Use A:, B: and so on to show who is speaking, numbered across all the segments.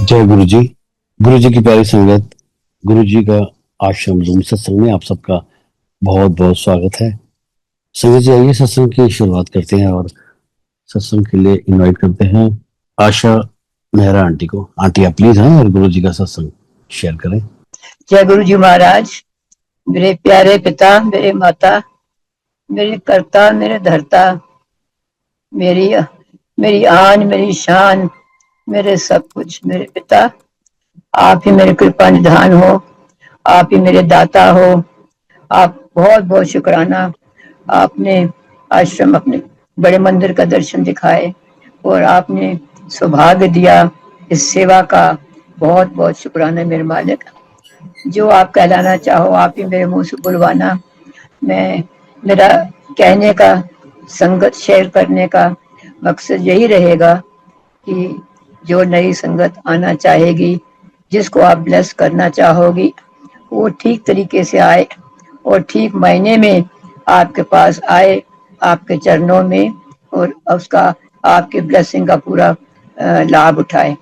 A: जय गुरु जी। गुरु जी की प्यारी संगत, गुरु जी का आश्रम रूम सत्संग में आप सबका बहुत बहुत स्वागत है। संगत जी, आइए सत्संग की शुरुआत करते हैं और सत्संग के लिए इनवाइट करते हैं आशा मेहरा आंटी को। आंटी आप प्लीज हैं और गुरु जी का सत्संग शेयर करें।
B: जय गुरु जी महाराज। मेरे प्यारे पिता, मेरे माता, मेरे कर्ता, मेरे धर्ता, मेरी मेरी आन, मेरी शान, मेरे सब कुछ, मेरे पिता, आप ही मेरे कृपा निधान हो, आप ही मेरे दाता हो। आप बहुत बहुत शुक्राना, आपने आश्रम अपने बड़े मंदिर का दर्शन दिखाए और आपने सौभाग्य दिया इस सेवा का। बहुत बहुत शुक्राना मेरे मालिक। जो आप कहलाना चाहो आप ही मेरे मुंह से बुलवाना। मैं मेरा कहने का, संगत शेयर करने का मकसद यही रहेगा कि जो नई संगत आना चाहेगी, जिसको आप ब्लेस करना चाहोगी, वो ठीक तरीके से आए और ठीक मायने में आपके पास आए, आपके चरणों में, और उसका आपके ब्लेसिंग का पूरा लाभ उठाए।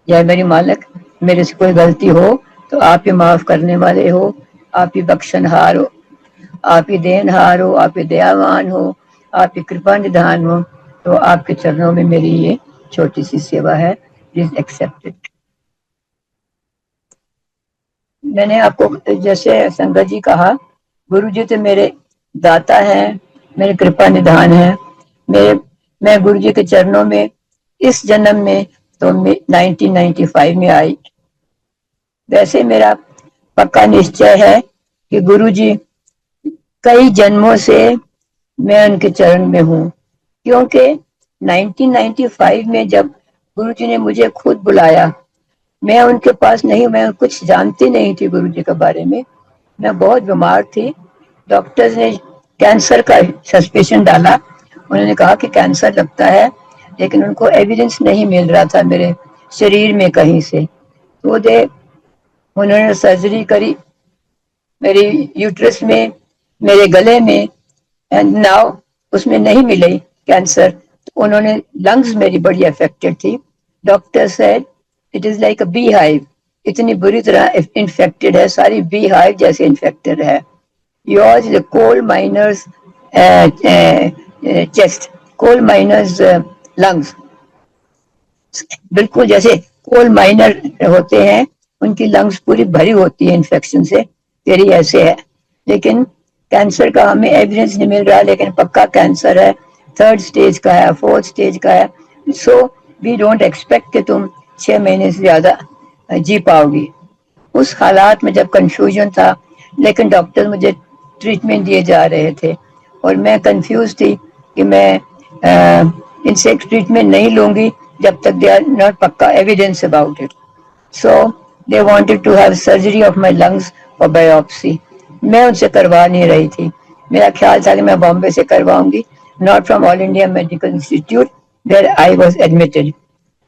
B: जय मेरी मालिक, मेरे से कोई गलती हो तो आप ही माफ करने वाले हो, आप ही बख्शनहार हो, आप ही देनहार हो, आप ही दयावान हो, आप ही कृपा निधान हो। तो आपके चरणों में मेरी ये छोटी सी सेवा है, प्लीज एक्सेप्ट इट। मैंने आपको जैसे संगत जी कहा, गुरु जी तो मेरे दाता हैं, मेरे कृपा निधान है। मेरे मैं गुरु जी के चरणों में इस जन्म में तो 1995 में आई। वैसे मेरा पक्का निश्चय है कि गुरु जी कई जन्मों से मैं उनके चरण में हूँ, क्योंकि 1995 में जब गुरु जी ने मुझे खुद बुलाया, मैं उनके पास नहीं, मैं कुछ जानती नहीं थी गुरु जी के बारे में। मैं बहुत बीमार थी। डॉक्टर्स ने कैंसर का सस्पेशन डाला। उन्होंने कहा कि कैंसर लगता है, लेकिन उनको एविडेंस नहीं मिल रहा था मेरे शरीर में कहीं से। तो उन्होंने सर्जरी करी मेरी यूट्रस में, मेरे गले में, एंड नाउ उसमें नहीं मिली कैंसर। तो उन्होंने, लंग्स मेरी बड़ी अफेक्टेड थी। Doctor said it is like a beehive, इतनी बुरी तरह इन्फेक्टेड है, सारी बी हाइव जैसे इन्फेक्टेड है। Yours is coal miners chest, coal miners lungs, बिल्कुल जैसे कोल माइनर होते हैं, उनकी लंग्स पूरी भरी होती है इन्फेक्शन से, तेरी ऐसे है। लेकिन कैंसर का हमें एविडेंस नहीं मिल रहा, लेकिन पक्का कैंसर है, 3rd स्टेज का है, 4th स्टेज का है। सो वी डोंट एक्सपेक्ट कि तुम 6 महीने से ज्यादा जी पाओगी। उस हालात में जब कंफ्यूजन था, लेकिन डॉक्टर मुझे ट्रीटमेंट दिए जा रहे थे और मैं कंफ्यूज थी कि मैं इनसे ट्रीटमेंट नहीं लूंगी जब तक दे आर नॉट पक्का evidence about it. So they wanted to have surgery of my lungs और बायोप्सी। मैं उनसे करवा नहीं रही थी। मेरा ख्याल था कि मैं बॉम्बे से करवाऊंगी, not from All India Medical Institute where I was admitted.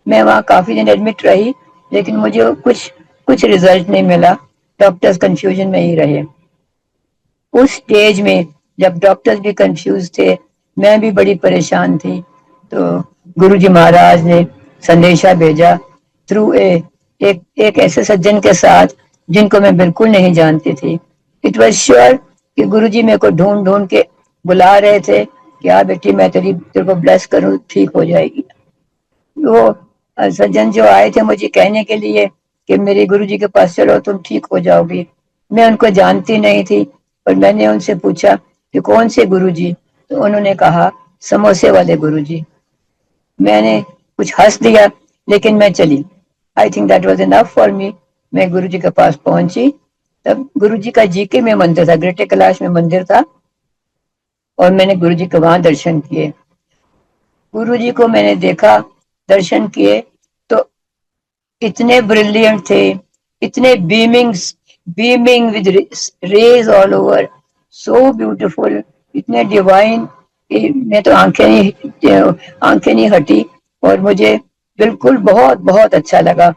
B: मैं वहाँ काफी दिन एडमिट रही, लेकिन मुझे कुछ कुछ रिजल्ट नहीं मिला। डॉक्टर्स कंफ्यूजन में ही रहे। उस स्टेज में जब डॉक्टर्स भी कंफ्यूज थे, मैं भी बड़ी परेशान थी, तो गुरुजी महाराज ने संदेशा भेजा थ्रू एक ऐसे सज्जन के साथ जिनको मैं बिल्कुल नहीं जानती थी। इट वॉज श्योर कि गुरुजी मेरे को ढूंढ ढूंढ के बुला रहे थे कि हाँ बेटी, मैं तेरे को ब्लेस करूँ, ठीक हो जाएगी। वो सज्जन जो आए थे मुझे कहने के लिए कि मेरे गुरुजी के पास चलो, तुम ठीक हो जाओगी। मैं उनको जानती नहीं थी, और मैंने उनसे पूछा कि कौन से गुरुजी, तो उन्होंने कहा समोसे वाले गुरुजी। मैंने कुछ हंस दिया, लेकिन मैं चली। I think that was enough for me. मैं गुरुजी के पास पहुंची, तब गुरुजी का जीके में मंदिर था, ग्रेटर कैलाश में मंदिर था, और मैंने गुरुजी के वहां दर्शन किए। गुरुजी को मैंने देखा, दर्शन किए, तो इतने ब्रिलियंट थे, इतने beaming with rays all over, so beautiful, इतने डिवाइन। मैं तो आंखें नहीं हटी, और मुझे बिल्कुल बहुत बहुत अच्छा लगा।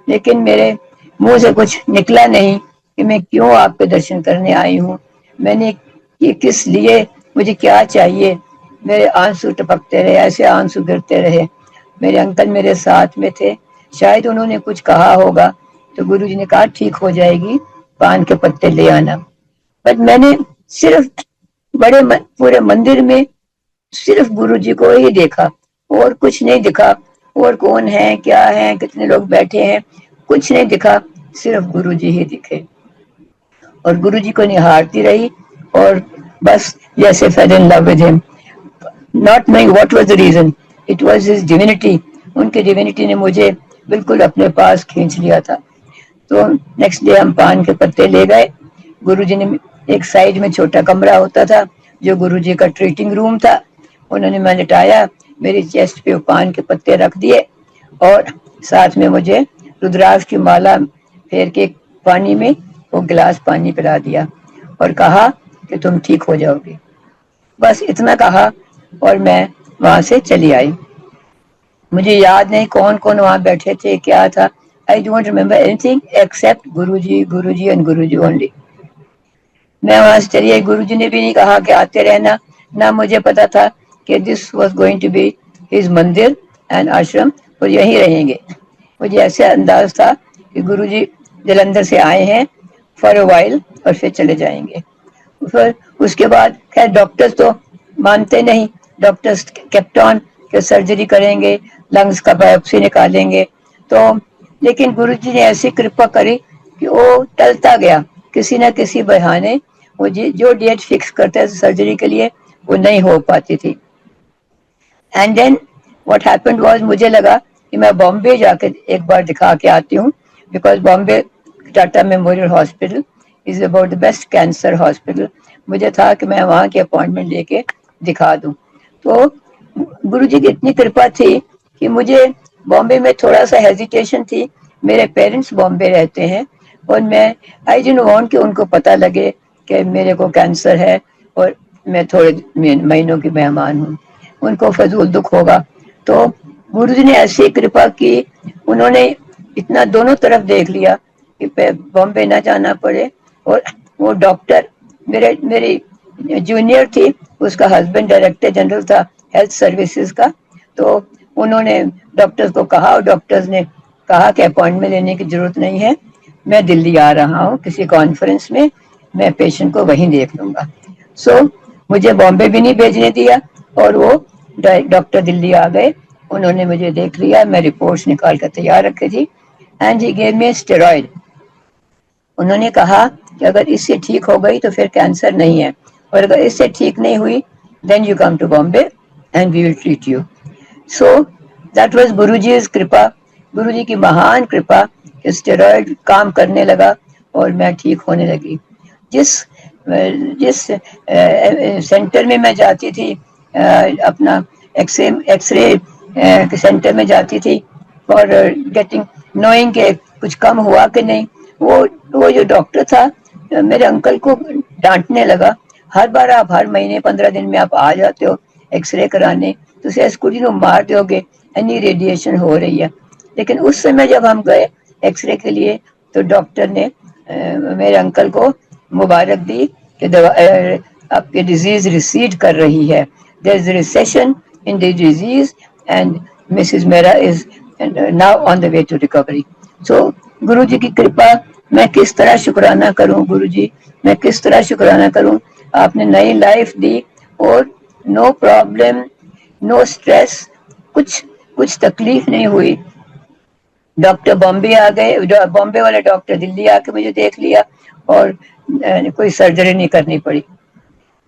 B: लेकिन मेरे मुंह से कुछ निकला नहीं कि मैं क्यों आपके दर्शन करने आई हूँ, मैंने ये किस लिए, मुझे क्या चाहिए। मेरे आंसू टपकते रहे, ऐसे आंसू गिरते रहे। मेरे अंकल मेरे साथ में थे, शायद उन्होंने कुछ कहा होगा, तो गुरुजी ने कहा ठीक हो जाएगी, पान के पत्ते ले आना। बट मैंने सिर्फ पूरे मंदिर में सिर्फ गुरुजी को ही देखा, और कुछ नहीं दिखा। और कौन है, क्या है, कितने लोग बैठे हैं, कुछ नहीं दिखा, सिर्फ गुरुजी ही दिखे। और गुरुजी को निहारती रही, और बस जैसे fell in love with him, not knowing what was the reason, it was his divinity. उनकी डिविनिटी ने मुझे बिल्कुल अपने पास खींच लिया था। तो नेक्स्ट डे हम पान के पत्ते ले गए। गुरुजी ने, एक साइड में छोटा कमरा होता था जो गुरुजी का ट्रीटिंग रूम था, उन्होंने मैं लिटाया, मेरी चेस्ट पे पान के पत्ते रख दिए, और साथ में मुझे रुद्राक्ष की माला फेर के पानी में वो गिलास पानी पिला दिया, और कहा कि तुम ठीक हो जाओगी। बस इतना कहा, और मैं वहां से चली आई। मुझे याद नहीं कौन कौन वहां बैठे थे, क्या था। I don't remember anything accept Guruji, Guruji and Guruji only. मैं वहां से चली आई। गुरुजी ने भी नहीं कहा कि आते रहना, ना मुझे पता था कि this was going to be his mandir and ashram, और यहीं रहेंगे। मुझे ऐसे अंदाज था कि गुरुजी जलंधर से आए हैं फॉर अ वाइल, और फिर चले जाएंगे। फिर उसके बाद खैर डॉक्टर्स तो मानते नहीं, डॉक्टर्स केप्ट ऑन कि सर्जरी करेंगे, लंग्स का बायोप्सी निकालेंगे। तो लेकिन गुरुजी ने ऐसी कृपा करी कि वो टलता गया, किसी ना किसी बहाने वो जो डेट फिक्स करते थे सर्जरी के लिए, वो नहीं हो पाती थी। And then what happened was, मुझे लगा कि मैं बॉम्बे जाके एक बार दिखा के आती हूँ, because Bombay Tata memorial hospital is about the best cancer hospital. मुझे था कि मैं वहाँ की अपॉइंटमेंट लेके दिखा दूँ। तो गुरुजी की इतनी कृपा थी कि मुझे बॉम्बे में थोड़ा सा हेजिटेशन थी। मेरे पेरेंट्स बॉम्बे रहते हैं, और मैं आई डिडंट वांट कि उनको पता लगे कि मेरे को कैंसर है और मैं थोड़े महीनों की मेहमान हूँ, उनको फजूल दुख होगा। तो गुरुजी ने ऐसी कृपा की, उन्होंने इतना दोनों तरफ देख लिया कि बॉम्बे ना जाना पड़े। और वो डॉक्टर मेरी जूनियर थी, उसका हस्बैंड डायरेक्टर जनरल था हेल्थ सर्विसेज का। तो उन्होंने डॉक्टर्स को कहा, और डॉक्टर्स ने कहा कि अपॉइंटमेंट लेने की जरूरत नहीं है, मैं दिल्ली आ रहा हूँ किसी कॉन्फ्रेंस में, मैं पेशेंट को वहीं देख लूंगा। सो मुझे बॉम्बे भी नहीं भेजने दिया, और वो डॉक्टर दिल्ली आ गए, उन्होंने मुझे देख लिया, मैं रिपोर्ट्स निकाल कर तैयार रखी थी। And he gave me steroid. उन्होंने कहा कि अगर इससे ठीक हो गई तो फिर कैंसर नहीं है, और अगर इससे ठीक नहीं हुई then you come to Bombay and we will treat you. So that was Guruji's kripa, Guruji की महान कृपा। स्टेरॉइड काम करने लगा और मैं ठीक होने लगी। जिस जिस सेंटर में मैं जाती थी, अपना एक्सरे सेंटर में जाती थी फॉर गेटिंग नोइंग के कुछ कम हुआ कि नहीं, वो जो डॉक्टर था मेरे अंकल को डांटने लगा, हर बार आप हर महीने 15 दिन में आप आ जाते हो एक्सरे कराने, तो कुड़ी को मार दोगे, एनी रेडिएशन हो रही है। लेकिन उस समय जब हम गए एक्सरे के लिए, तो डॉक्टर ने मेरे अंकल को मुबारक दी कि आपकी डिजीज रिसीड कर रही है, there is recession in the disease and missus मेरा is now on the way to recovery. So Guru ji की कृपा, मैं किस तरह शुक्राना करूं गुरु जी, मैं किस तरह शुक्राना करूं। आपने नई लाइफ दी, और नो प्रॉब्लम, नो स्ट्रेस, कुछ कुछ तकलीफ नहीं हुई। डॉक्टर बॉम्बे आ गए, बॉम्बे वाले डॉक्टर दिल्ली आके मुझे देख लिया, और कोई सर्जरी नहीं करनी पड़ी।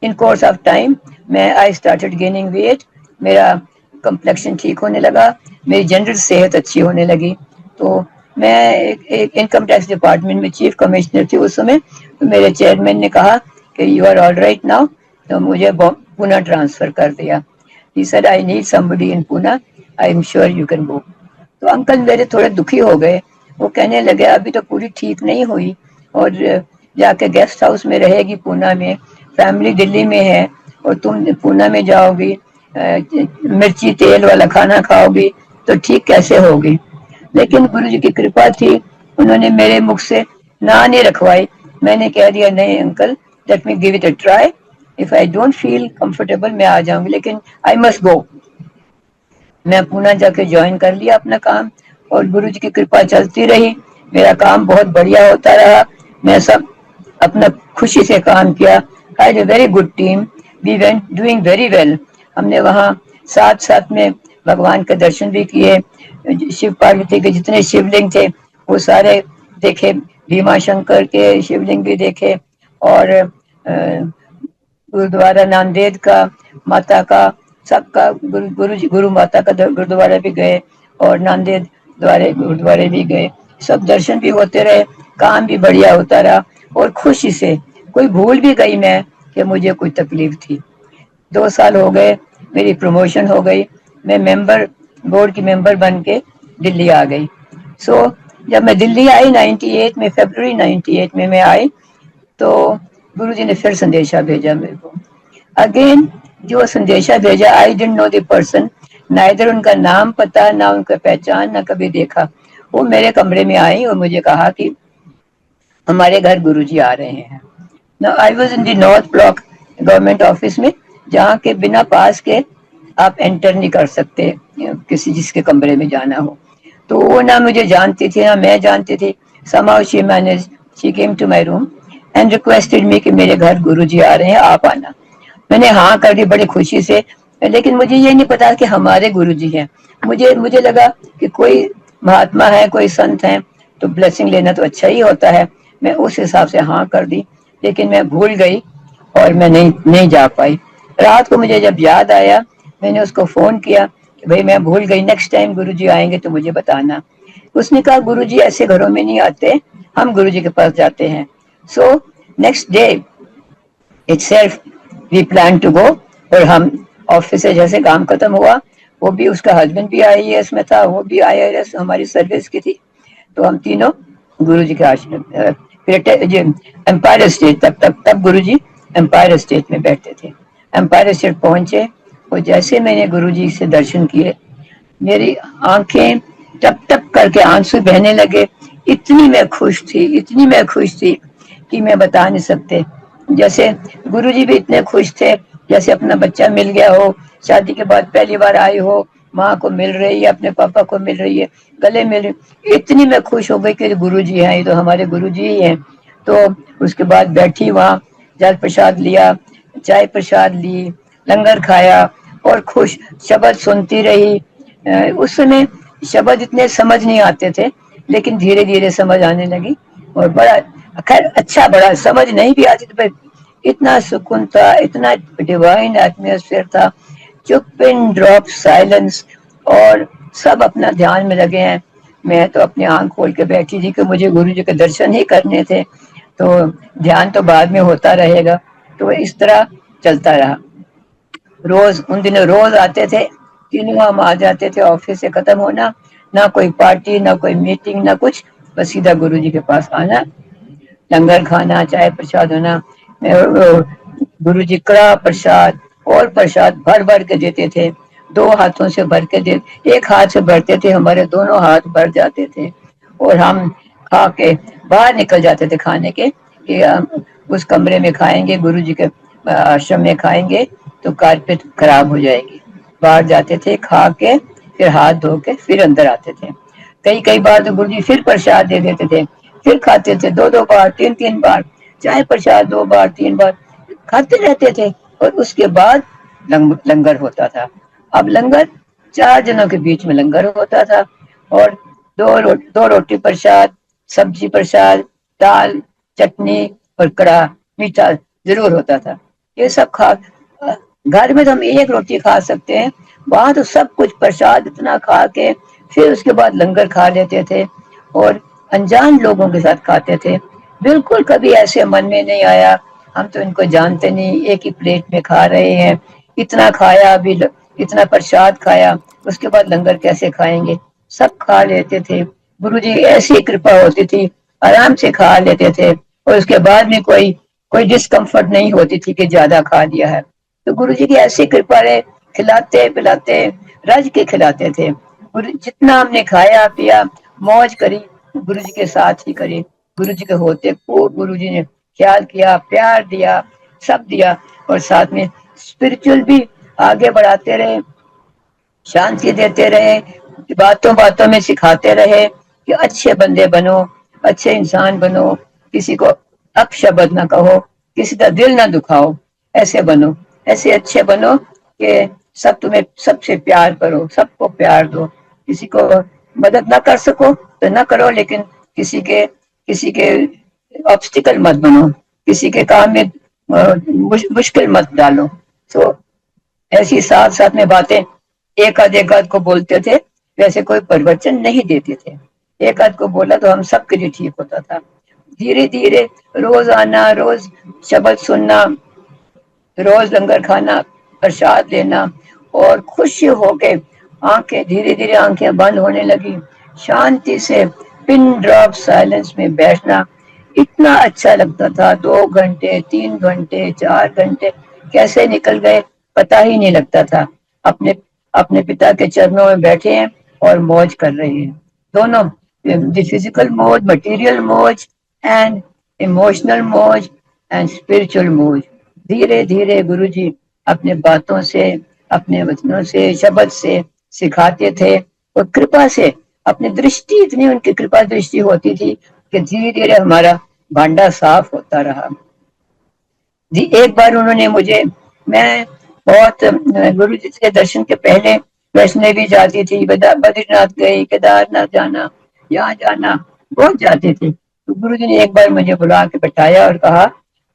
B: इन कोर्स ऑफ टाइम मैं आई स्टार्टेड गेनिंग वेट, मेरा कम्प्लेक्शन ठीक होने लगा, मेरी जनरल सेहत अच्छी होने लगी। तो मैं एक इनकम टैक्स डिपार्टमेंट में चीफ कमिश्नर थी उस समय। तो मेरे चेयरमैन ने कहा कि you are all right now, तो मुझे पुणे ट्रांसफर कर दिया। He said I need somebody in Pune, I am sure you can go. तो अंकल मेरे थोड़े दुखी हो गए, वो कहने लगे अभी तो पूरी ठीक नहीं हुई, और जाके गेस्ट हाउस में रहेगी पुणे में, फैमिली दिल्ली में है, और तुम पुणे में जाओगी, मिर्ची तेल वाला खाना खाओगी, तो ठीक कैसे होगी। लेकिन गुरु जी की कृपा थी, उन्होंने मेरे मुख से ना नहीं रखवाई। मैंने कह दिया नहीं uncle, let me give it a try, if I don't feel comfortable मैं आ जाऊंगी, लेकिन आई मस्ट गो। मैं पुणे जाके ज्वाइन कर लिया अपना काम, और गुरु जी की कृपा चलती रही, मेरा काम बहुत बढ़िया होता रहा, मैं सब अपना खुशी से काम किया। I had a very good team, we went doing very well. हमने वहाँ साथ साथ में भगवान के दर्शन भी किए, शिव पार्वती के जितने शिवलिंग थे वो सारे देखे, भीमा शंकर के शिवलिंग भी देखे, और गुरुद्वारा नांदेड़ का, माता का, सबका, गुरु माता का गुरुद्वारा भी गए, और नांदेड़ गुरुद्वारे भी गए, सब दर्शन भी होते रहे, काम भी बढ़िया होता रहा, और खुशी से कोई भूल भी गई मैं कि मुझे कोई तकलीफ थी। 2 साल हो गए, मेरी प्रमोशन हो गई, मैं बोर्ड की मेंबर बन के दिल्ली आ गई। सो जब मैं दिल्ली आई 98 में, फरवरी 98 में मैं आई, तो गुरुजी ने फिर संदेशा भेजा मेरे को। अगेन जो संदेशा भेजा, आई didn't know the person, neither उनका नाम पता, ना उनका पहचान, ना कभी देखा। वो मेरे कमरे में आई और मुझे कहा कि हमारे घर गुरुजी आ रहे हैं। Now I was in the north block government office में, जहाँ के बिना पास के आप एंटर नहीं कर सकते किसी जिसके कमरे में जाना हो। तो वो ना मुझे जानती थी ना मैं जानती थी। somehow she came to my room and requested me कि मेरे घर गुरुजी आ रहे हैं, आप आना। मैंने हाँ कर दी बड़ी खुशी से, लेकिन मुझे ये नहीं पता कि हमारे गुरुजी हैं। मुझे मुझे लगा कि कोई महात्मा है, कोई संत है, तो ब्लेसिंग लेना तो अच्छा ही होता है। मैं उस हिसाब से हाँ कर दी, लेकिन मैं भूल गई और मैं नहीं जा पाई। रात को मुझे जब याद आया, मैंने उसको फोन किया कि भाई मैं भूल गई, नेक्स्ट टाइम गुरुजी आएंगे तो मुझे बताना। उसने कहा गुरुजी ऐसे घरों में नहीं आते, हम गुरुजी के पास जाते हैं। So next day itself we plan to go, और हम ऑफिस से जैसे काम खत्म हुआ, वो भी, उसका हस्बैंड भी IAS में था, वो भी IAS हमारी सर्विस की थी, तो हम तीनों गुरु जी के आश्रम, एम्पायर स्टेट, तब गुरु जी एम्पायर स्टेट में बैठते थे। एम्पायर स्टेट पहुंचे, और जैसे मैंने गुरु जी से दर्शन किए, मेरी आंखें टप टप करके आंसू बहने लगे। इतनी मैं खुश थी, इतनी मैं खुश थी कि मैं बता नहीं सकते। जैसे गुरुजी भी इतने खुश थे जैसे अपना बच्चा मिल गया हो, शादी के बाद पहली बार आई हो, माँ को मिल रही है, अपने पापा को मिल रही है, गले मिल रही। इतनी मैं खुश हो गई कि गुरुजी हैं, ये तो हमारे गुरुजी ही हैं। तो उसके बाद बैठी वहाँ, जल प्रसाद लिया, चाय प्रसाद ली, लंगर खाया, और खुश शब्द सुनती रही। उस समय शब्द इतने समझ नहीं आते थे, लेकिन धीरे धीरे समझ आने लगी, और बड़ा, खैर अच्छा, बड़ा समझ नहीं भी आती तो इतना सुकून था, इतना डिवाइन एटमॉस्फेयर था, चुप पिन ड्रॉप साइलेंस, और सब अपना ध्यान में लगे हैं। मैं तो अपनी आंख खोल के बैठी थी कि मुझे गुरु जी के दर्शन ही करने थे, तो ध्यान तो बाद में होता रहेगा। तो इस तरह चलता रहा। रोज उन दिनों रोज आते थे, तीनों हम आ जाते थे, ऑफिस से खत्म होना, ना कोई पार्टी, ना कोई मीटिंग, ना कुछ, बस सीधा गुरु जी के पास आना, लंगर खाना, चाय प्रसाद होना। गुरु जी कड़ा प्रसाद और प्रसाद भर भर के देते थे, 2 हाथों से भर के दे, एक हाथ से भरते थे, हमारे दोनों हाथ भर जाते थे, और हम खा के बाहर निकल जाते थे खाने के, कि उस कमरे में खाएंगे, गुरु जी के आश्रम में खाएंगे तो कारपेट खराब हो जाएगी। बाहर जाते थे, खा के फिर हाथ धो के फिर अंदर आते थे। कई कई बार तो गुरु जी फिर प्रसाद दे देते थे, फिर खाते थे, 2 बार, 3 बार, चाहे प्रसाद 2 बार 3 बार खाते रहते थे। और उसके बाद लंगर होता था। अब लंगर 4 जनों के बीच में लंगर होता था, और 2 रोटी प्रसाद, सब्जी प्रसाद, दाल, चटनी और कड़ा मीठा जरूर होता था। ये सब खा, घर में तो हम 1 रोटी खा सकते हैं, वहां तो सब कुछ प्रसाद इतना खा के फिर उसके बाद लंगर खा लेते थे, और अनजान लोगों के साथ खाते थे। बिल्कुल कभी ऐसे मन में नहीं आया हम तो इनको जानते नहीं, एक ही प्लेट में खा रहे हैं, इतना खाया, अभी इतना प्रसाद खाया, उसके बाद लंगर कैसे खाएंगे। सब खा लेते थे, गुरुजी ऐसी कृपा होती थी, आराम से खा लेते थे, और उसके बाद में कोई कोई डिस्कम्फर्ट नहीं होती थी कि ज्यादा खा लिया है। तो गुरुजी की ऐसी कृपा रहे, खिलाते पिलाते रज के खिलाते थे। जितना हमने खाया पिया मौज करी, गुरु जी के साथ ही करी। गुरु जी के होते खूब गुरु जी ने ख्याल किया, प्यार दिया, सब दिया, और साथ में स्पिरिचुअल भी आगे बढ़ाते रहे, शांति देते रहे, बातों बातों में सिखाते रहे कि अच्छे बंदे बनो, अच्छे इंसान बनो, किसी को अपशब्द ना कहो, किसी का दिल ना दुखाओ, ऐसे बनो, ऐसे अच्छे बनो कि सब तुम्हें सबसे प्यार करो, सबको प्यार दो, किसी को मदद ना कर सको तो ना करो, लेकिन किसी के ऑब्स्टिकल मत बनो, किसी के काम में मुश्किल मत डालो। तो ऐसी साथ साथ में बातें एक आध को बोलते थे, वैसे कोई प्रवचन नहीं देते थे। एक आध को बोला तो हम सबके लिए ठीक होता था। धीरे धीरे रोज आना, रोज शब्द सुनना, रोज लंगर खाना, प्रसाद लेना, और खुश होके आंखें धीरे धीरे आंखें बंद होने लगी, शांति से पिन ड्रॉप साइलेंस में बैठना इतना अच्छा लगता था। 2 घंटे, 3 घंटे, 4 घंटे कैसे निकल गए पता ही नहीं लगता था। अपने अपने पिता के चरणों में बैठे हैं और मौज कर रहे हैं, दोनों, फिजिकल मौज, मटेरियल मौज, एंड इमोशनल मौज, एंड स्पिरिचुअल मौज। धीरे धीरे गुरुजी अपने बातों से, अपने वचनों से, शब्द से सिखाते थे, और कृपा से, अपनी दृष्टि, इतनी उनकी कृपा दृष्टि होती थी कि धीरे धीरे हमारा भांडा साफ होता रहा। जी, एक बार उन्होंने मुझे, मैं बहुत गुरु जी के दर्शन के पहले वैष्णवी भी जाती थी, बद्रीनाथ गई, केदारनाथ जाना, यहाँ जाना, बहुत जाती थी। तो गुरु जी ने एक बार मुझे बुला के बैठाया और कहा,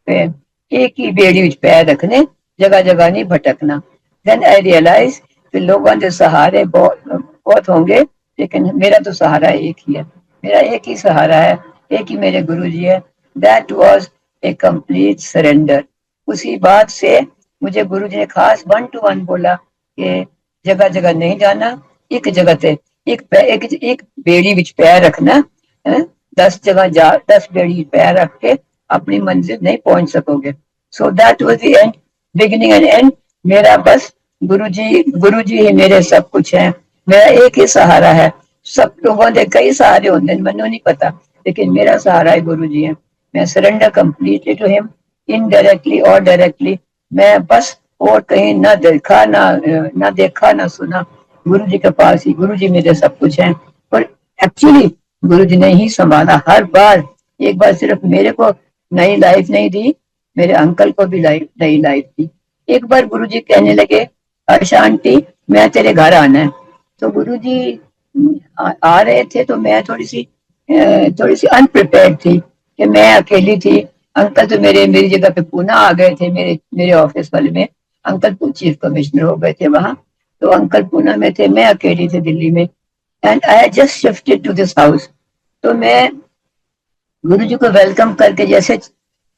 B: एक ही बेड़ी में पैर रखने, जगह जगह नहीं भटकना। देन आई रियलाइज कि लोगों के सहारे बहुत बहुत होंगे, लेकिन मेरा तो सहारा एक ही है, मेरा एक ही सहारा है, एक ही मेरे गुरु जी है। That was a complete surrender. उसी बात से मुझे गुरु जी ने खास 1 to 1 बोला कि जगह जगह नहीं जाना, एक जगह से एक बेड़ी विच पैर रखना है, 10 जगह जा, 10 बेड़ी पैर रख के अपनी मंजिल नहीं पहुंच सकोगे। सो that was the end, beginning and and. मेरा बस गुरु जी ही मेरे सब कुछ है, मेरा एक ही सहारा है। सब लोगों के कई सहारे होते हैं, मैंने नहीं पता, लेकिन मेरा सहारा है गुरु जी है। मैं surrender completely to him, indirectly और डायरेक्टली। मैं बस और कहीं ना देखा ना सुना, गुरु जी के पास ही, गुरु जी मेरे सब कुछ है। और एक्चुअली गुरु जी ने ही संभाला हर बार। एक बार सिर्फ मेरे को नई लाइफ नहीं दी, मेरे अंकल को भी नई लाइफ दी। एक बार गुरु जी कहने लगे, आशा आंटी मैं तेरे घर आना है। तो गुरु जी आ रहे थे, तो मैं थोड़ी सी अनप्रिपेयर्ड थी कि मैं अकेली थी। अंकल तो मेरी जगह पे पूना आ गए थे, मेरे ऑफिस वाले में अंकल चीफ कमिश्नर हो गए थे वहां। तो अंकल पूना में थे, मैं अकेली थी दिल्ली में, and I just shifted to this house. तो मैं गुरु जी को वेलकम करके जैसे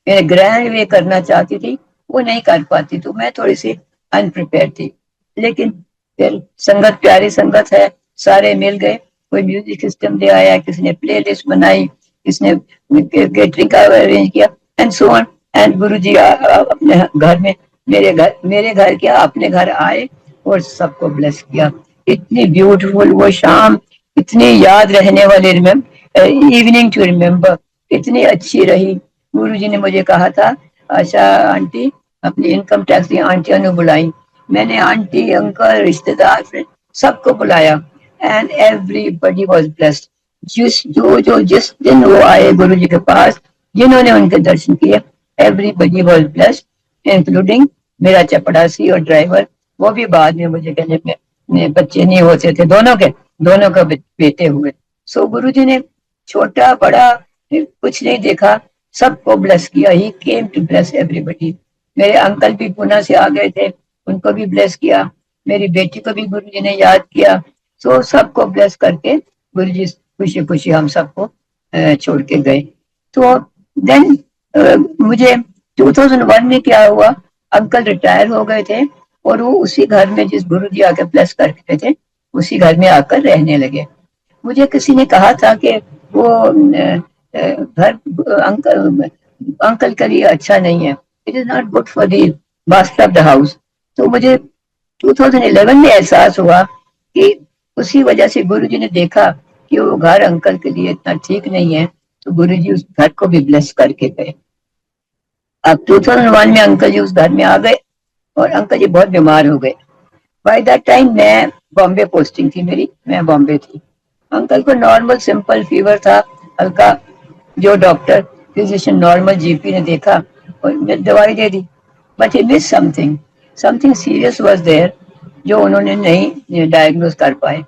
B: मेरे ग्रैंड वे करना चाहती थी, वो नहीं कर पाती, तो मैं थोड़ी सी अनप्रिपेयर थी। लेकिन फिर संगत प्यारी संगत है, सारे मिल गए, कोई म्यूजिक सिस्टम ले आया, किसी ने प्ले लिस्ट बनाई, किसने केटरिंग का अरेंज किया, एंड सो ऑन। एंड गुरु जी अपने घर में, मेरे घर क्या, अपने घर आए और सबको ब्लेस किया। इतनी ब्यूटीफुल वो शाम, इतनी याद रहने वाली इवनिंग टू रिमेम्बर, इतनी अच्छी रही। गुरु जी ने मुझे कहा था, आशा आंटी अपनी इनकम टैक्स की आंटियों ने बुलाई। मैंने आंटी, अंकल, रिश्तेदार, फ्रेंड सबको बुलाया, एंड एवरीबडी वाज ब्लेस्ड। जिस दिन वो आए गुरु जी के पास, जिन्होंने उनके दर्शन किए, एवरीबडी वाज ब्लेस्ड, इंक्लूडिंग मेरा चपड़ासी और ड्राइवर। वो भी बाद में मुझे कहने में बच्चे नहीं होते थे, दोनों का बेटे हुए। सो गुरु जी ने छोटा बड़ा कुछ नहीं देखा, सबको ब्लेस किया। ही केम टू ब्लेस एवरीबडी। मेरे अंकल भी पुणे से आ गए थे, उनको भी ब्लेस किया। मेरी बेटी को भी गुरु जी ने याद किया। सो सबको ब्लेस करके गुरु जी खुशी खुशी हम सबको छोड़ के गए। तो देन मुझे 2001 में क्या हुआ, अंकल रिटायर हो गए थे, और वो उसी घर में जिस गुरु जी आके ब्लेस करके थे, उसी घर में आकर रहने लगे। मुझे किसी ने कहा था कि वो घर अंकल के लिए अच्छा नहीं है, it is not good for the master of the house. तो मुझे 2011 में एहसास हुआ कि उसी वजह से गुरु जी ने देखा कि वो घर अंकल के लिए इतना ठीक नहीं है, तो गुरु जी उस घर को भी ब्लेस करके गए। अब 2001 में अंकल जी उस घर में आ गए, और अंकल जी बहुत बीमार हो गए। बाय दैट टाइम मैं बॉम्बे पोस्टिंग थी मेरी, मैं बॉम्बे थी। अंकल को नॉर्मल सिंपल फीवर था, हल्का, जो डॉक्टर फिजिशियन नॉर्मल जीपी ने देखा और दवाई दे दी। But he miss something, something serious was there, जो उन्होंने नहीं डायग्नोज कर पाए।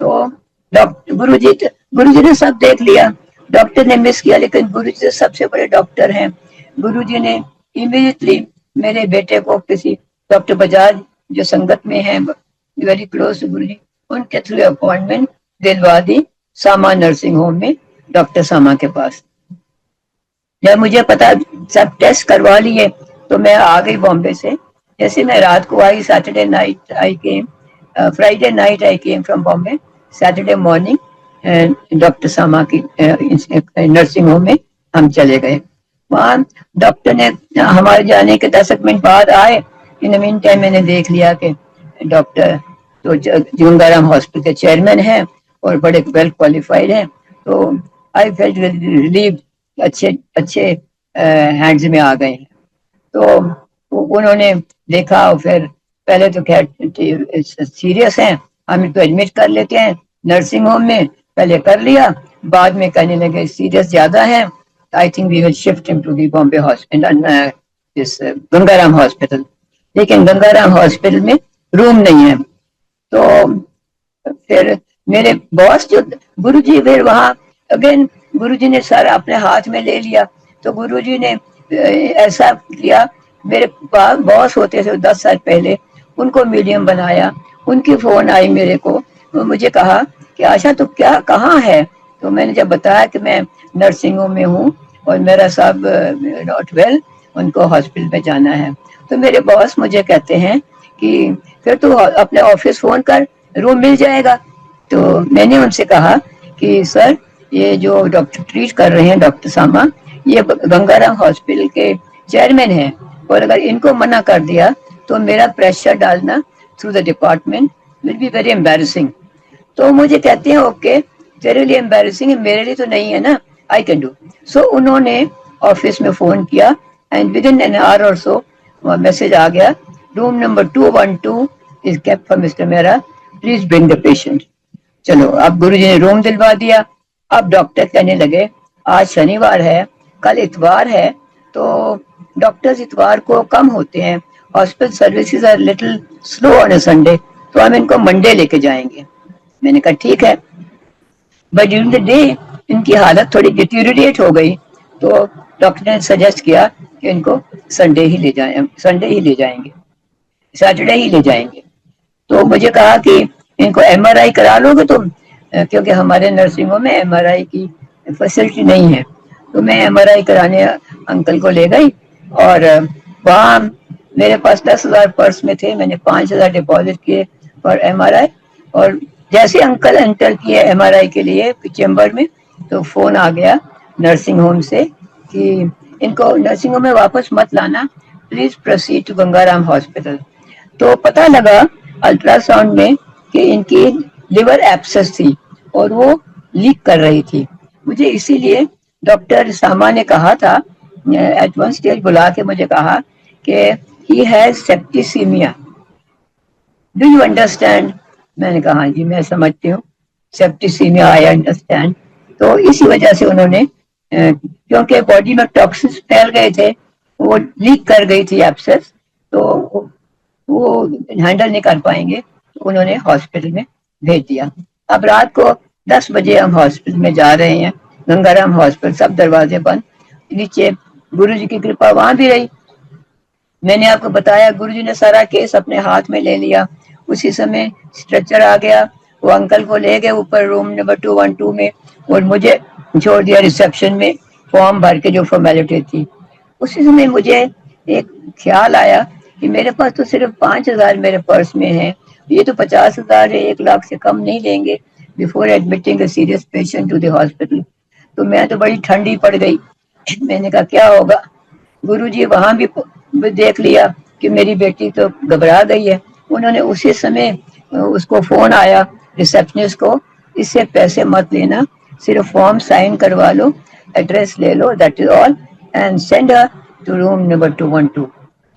B: तो डॉक्टर गुरुजी ने सब देख लिया, डॉक्टर ने मिस किया, लेकिन गुरुजी सबसे बड़े डॉक्टर हैं। गुरुजी ने इमीडिएटली मेरे बेटे को किसी डॉक्टर बजाज, जो संगत में है, वेरी क्लोज टू गुरुजी, उनके थ्रू अपॉइंटमेंट दिलवा दी सामा नर्सिंग होम में, डॉक्टर सामा के पास। जब मुझे पता, सब टेस्ट करवा लिए, तो मैं आ गई बॉम्बे से। जैसे मैं रात को आई, Saturday night I came, Friday night I came from Bombay, Saturday morning doctor Sama की नर्सिंग होम में हम चले गए। वहाँ डॉक्टर ने, हमारे जाने के 10 मिनट बाद आए। इन द मीन टाइम मैंने देख लिया कि डॉक्टर तो गंगाराम हॉस्पिटल के चेयरमैन हैं और बड़े वेल क्वालिफाइड हैं। तो आई फेल्ट रिलीव, अच्छे अच्छे हैंड्स में आ गए हैं। तो उन्होंने देखा, और फिर पहले तो खैर सीरियस हैं, हम इनको एडमिट कर लेते हैं नर्सिंग होम में, पहले कर लिया। बाद में कहने लगे सीरियस ज्यादा है, I think we will shift him to the Bombay hospital, this Gangaram hospital. लेकिन गंगाराम हॉस्पिटल में रूम नहीं है। तो फिर मेरे बॉस जो गुरुजी, फिर वहां अगेन गुरुजी ने सारा अपने हाथ में ले लिया। तो गुरुजी ने ऐसा किया, मेरे बॉस होते थे 10 साल पहले, उनको मीडियम बनाया। उनकी फोन आई मेरे को, मुझे कहा कि आशा तो क्या कहाँ है। तो मैंने जब बताया कि मैं नर्सिंग होम में हूँ और मेरा साहब नॉट वेल, उनको हॉस्पिटल में जाना है। तो मेरे बॉस मुझे कहते हैं कि फिर तू अपने ऑफिस फोन कर, रूम मिल जाएगा। तो मैंने उनसे कहा कि सर, ये जो डॉक्टर ट्रीट कर रहे हैं, डॉक्टर सामा, ये गंगाराम हॉस्पिटल के चेयरमैन हैं, और अगर इनको मना कर दिया तो मेरा प्रेशर डालना through the department will be very embarrassing. तो मुझे कहते हैं ओके, तेरे लिए एम्बैरेसिंग है, मेरे लिए तो नहीं है ना, आई कैन डू। सो उन्होंने ऑफिस में फोन किया and with in an hour और सो मैसेज आ गया, room number 212 is kept for mister Mehra, please bring the patient. चलो, अब गुरुजी ने रूम दिलवा दिया। अब डॉक्टर कहने लगे आज शनिवार है, कल इतवार है, तो डॉक्टर्स इतवार को कम होते हैं, hospital services are little slow on a Sunday, तो हम इनको मंडे लेके जाएंगे। मैंने कहा ठीक है। बट ड्यूरिंग द डे इनकी हालत थोड़ी डिटीरिएट हो गई, तो डॉक्टर ने सजेस्ट किया कि इनको संडे ही ले जाएं, संडे ही ले जाएंगे, सैटरडे ही ले जाएंगे। तो मुझे कहा कि इनको एमआरआई करा लोगे तुम, क्योंकि हमारे नर्सिंग होम में एमआरआई की फैसिलिटी नहीं है। तो मैं एमआरआई कराने अंकल को ले गई, और वहाँ मेरे पास 10,000 पर्स में थे, मैंने 5,000 डिपॉजिट किए फॉर एमआरआई। और जैसे अंकल एंटर किए एमआरआई के लिए चेम्बर में, तो फोन आ गया नर्सिंग होम से कि इनको नर्सिंग होम में वापस मत लाना, please proceed to Gangaram hospital. तो पता लगा अल्ट्रासाउंड में कि इनकी लिवर एब्सेस थी और वो लीक कर रही थी। मुझे इसीलिए डॉक्टर सामा ने कहा था, एट वन स्टेज बुला के मुझे कहा कि he has septicaemia, do you understand. मैंने कहा हाँ जी मैं समझती हूँ, सेप्टिसीमिया आई अंडरस्टैंड। तो इसी वजह से उन्होंने, क्योंकि बॉडी में टॉक्सिन्स फैल गए थे, वो लीक कर गई थी एब्सेस, तो वो हैंडल नहीं कर पाएंगे, तो उन्होंने हॉस्पिटल में भेज दिया। अब रात को 10 बजे हम हॉस्पिटल में जा रहे हैं, गंगाराम हॉस्पिटल, सब दरवाजे बंद, नीचे गुरुजी की कृपा वहां भी रही। मैंने आपको बताया गुरुजी ने सारा केस अपने हाथ में ले लिया। उसी समय स्ट्रेचर आ गया, वो अंकल को ले गए ऊपर रूम नंबर 212 में, और मुझे छोड़ दिया रिसेप्शन में फॉर्म भर के, जो फॉर्मेलिटी थी। उसी समय मुझे एक ख्याल आया कि मेरे पास तो सिर्फ 5,000 मेरे पर्स में है, ये तो 50,000 है, 1 लाख से कम नहीं लेंगे before admitting a serious patient to the hospital. तो मैं तो बड़ी ठंडी पड़ गई। मैंने कहा क्या होगा। गुरुजी वहां भी देख लिया कि मेरी बेटी तो घबरा गई है। उन्होंने उसी समय उसको फोन आया रिसेप्शनिस्ट को, इससे पैसे मत लेना, सिर्फ फॉर्म साइन करवा लो, एड्रेस ले लो, that is all, and send her to room number 212।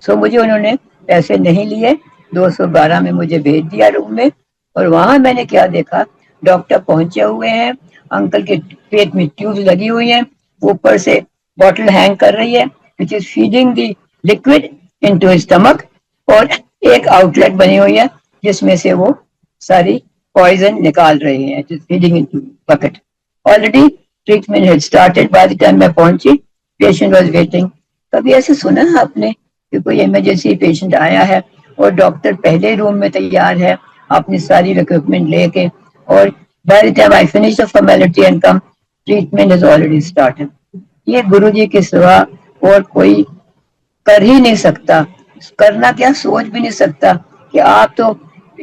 B: So मुझे उन्होंने पैसे नहीं लिए, 212 में मुझे भेज दिया रूम में, और वहां मैंने क्या देखा, डॉक्टर पहुंचे हुए हैं, अंकल के पेट में ट्यूब लगी हुई है, ऊपर से बॉटल हैंग कर रही है which is feeding the liquid into his stomach, और एक आउटलेट बनी हुई है जिसमें से वो सारी पॉइजन निकाल रहे हैं, feeding into bucket. Already treatment had started by the time मैं पहुंची, पेशेंट वाज वेटिंग। कभी ऐसे सुना है आपने कि कोई इमरजेंसी पेशेंट आया है और डॉक्टर पहले रूम में तैयार है अपनी सारी इक्विपमेंट लेके, और by the time I finish the formality and come, treatment is already started. ये गुरुजी के सिवा और कोई कर ही नहीं सकता, करना क्या सोच भी नहीं सकता कि आप तो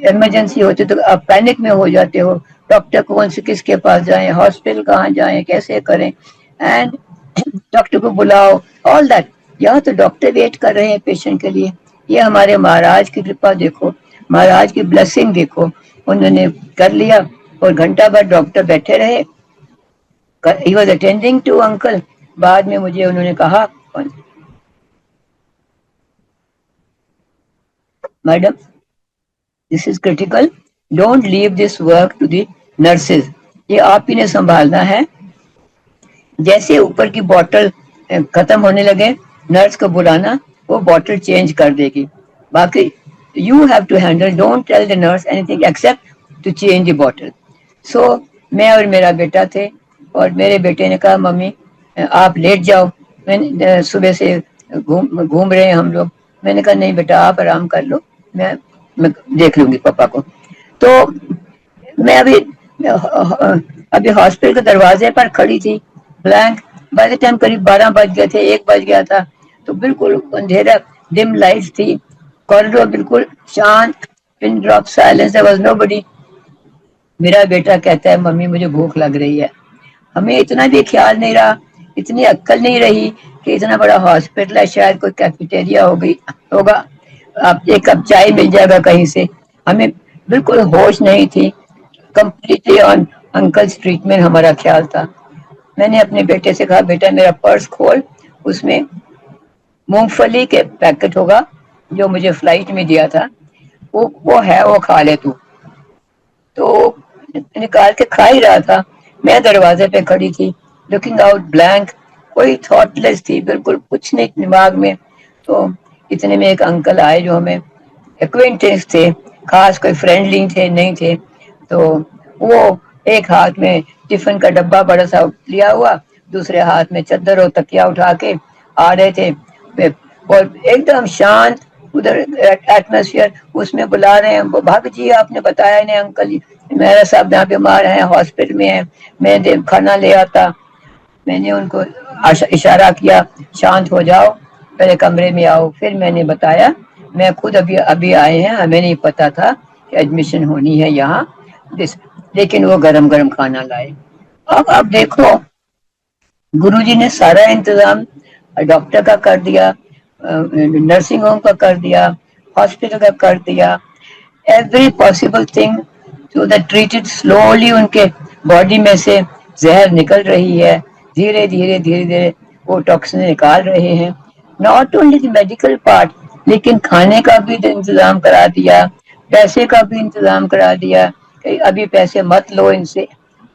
B: इमरजेंसी होती तो आप पैनिक में हो जाते हो, डॉक्टर कौन से किसके पास जाएं, हॉस्पिटल कहाँ जाएं, कैसे करें, एंड डॉक्टर को बुलाओ, ऑल दैट। यहाँ तो डॉक्टर वेट कर रहे हैं पेशेंट के लिए। ये हमारे महाराज की कृपा देखो, महाराज की ब्लेसिंग देखो, उन्होंने कर लिया और घंटा भर डॉक्टर बैठे रहे, he was attending to uncle. बाद में मुझे उन्होंने कहा, madam this is critical, don't leave this work to the nurses, ये आप ही ने संभालना है। जैसे ऊपर की बोतल खत्म होने लगे, नर्स को बुलाना, वो बोतल चेंज कर देगी, बाकी you have to handle, don't tell the nurse anything except to change the बोतल। सो मैं और मेरा बेटा थे, और मेरे बेटे ने कहा मम्मी आप लेट जाओ, मैंने सुबह से घूम घूम रहे हैं हम लोग, मैंने कहा नहीं बेटा आप आराम कर लो, मैं देख लूंगी पापा को। तो मैं अभी हॉस्पिटल के दरवाजे पर खड़ी थी, ब्लैंक। बाय द टाइम करीब 12 बज गए थे, 1 बज गया था, तो बिल्कुल अंधेरा, डिम लाइट थी, कॉरिडोर बिल्कुल शांत, pin drop silence, there was nobody. मेरा बेटा कहता है मम्मी मुझे भूख लग रही है। हमें इतना भी ख्याल नहीं रहा, इतनी अक्ल नहीं रही कि इतना बड़ा हॉस्पिटल है, शायद कोई कैफेटेरिया हो गई होगा, आप एक कप चाय मिल जाएगा कहीं से, हमें बिल्कुल होश नहीं थी, कंप्लीटली ऑन अंकल्स ट्रीटमेंट हमारा ख्याल था। मैंने अपने बेटे से कहा बेटा मेरा पर्स खोल, उसमें मूंगफली के पैकेट होगा जो मुझे फ्लाइट में दिया था, वो है, वो खा ले तू। तो निकाल के खा ही रहा था, मैं दरवाजे पे खड़ी थी, लुकिंग आउट ब्लैंक, कोई थॉटलेस थी, बिल्कुल कुछ नहीं दिमाग में। तो इतने में एक अंकल आए जो हमें एक्वेंटेंस थे, खास कोई फ्रेंडली थे नहीं थे। तो वो एक हाथ में टिफिन का डब्बा बड़ा सा लिया हुआ, दूसरे हाथ में चादर और तकिया उठा के आ रहे थे, और एकदम शांत उधर एटमोसफियर, उसमें बुला रहे हैं, भाभी जी आपने बताया नहीं अंकल जी मेरा साहब यहाँ बीमार है, हॉस्पिटल में है, मैं खाना ले आता। मैंने उनको इशारा किया शांत हो जाओ, पहले कमरे में आओ, फिर मैंने बताया मैं खुद अभी अभी आए हैं, हमें नहीं पता था कि एडमिशन होनी है यहाँ, लेकिन वो गरम गरम खाना लाए। अब देखो गुरुजी ने सारा इंतजाम डॉक्टर का कर दिया, नर्सिंग होम का कर दिया, हॉस्पिटल का कर दिया, every possible thing, so that treated slowly उनके बॉडी में से जहर निकल रही है, धीरे धीरे धीरे धीरे वो टॉक्सिन निकाल रहे हैं। Not only the medical part, लेकिन खाने का भी इंतजाम करा दिया, पैसे का भी इंतजाम करा दिया कि अभी पैसे मत लो इनसे।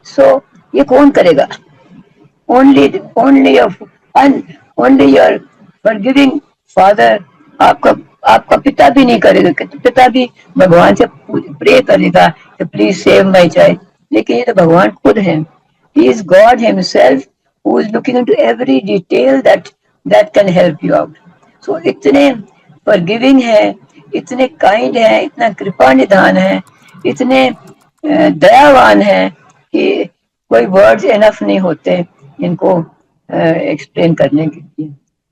B: सो ये कौन करेगा? only your only your forgiving father, आपका आपका पिता भी नहीं करेगा, पिता भी भगवान से प्रे करेगा कि प्लीज सेव माय चाइल्ड, लेकिन ये तो भगवान खुद है, he is God himself who is looking into every detail that can help you out. So इतने forgiving है, इतने kind है, इतना कृपा निधान है, इतने दयावान है कि कोई वर्ड्स इनफ नहीं होते इनको एक्सप्लेन करने के लिए।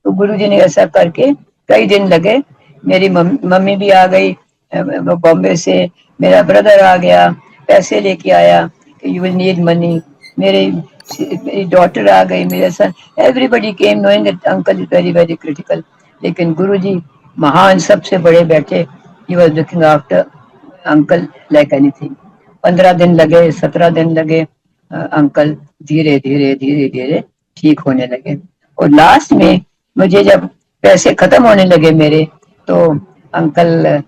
B: तो गुरुजी ने ऐसा करके कई दिन लगे, मेरी मम्मी भी आ गई बॉम्बे से, मेरा ब्रदर आ गया, पैसे लेके आया कि यू विल नीड मनी, मेरी डॉटर आ गई, मेरे son, everybody came knowing that uncle is very very critical. लेकिन गुरुजी महान सबसे बड़े बैठे, he was looking after uncle like anything. 15 दिन लगे, 17 दिन लगे, अंकल धीरे धीरे धीरे धीरे ठीक होने लगे। और लास्ट में मुझे जब पैसे खत्म होने लगे मेरे, तो अंकल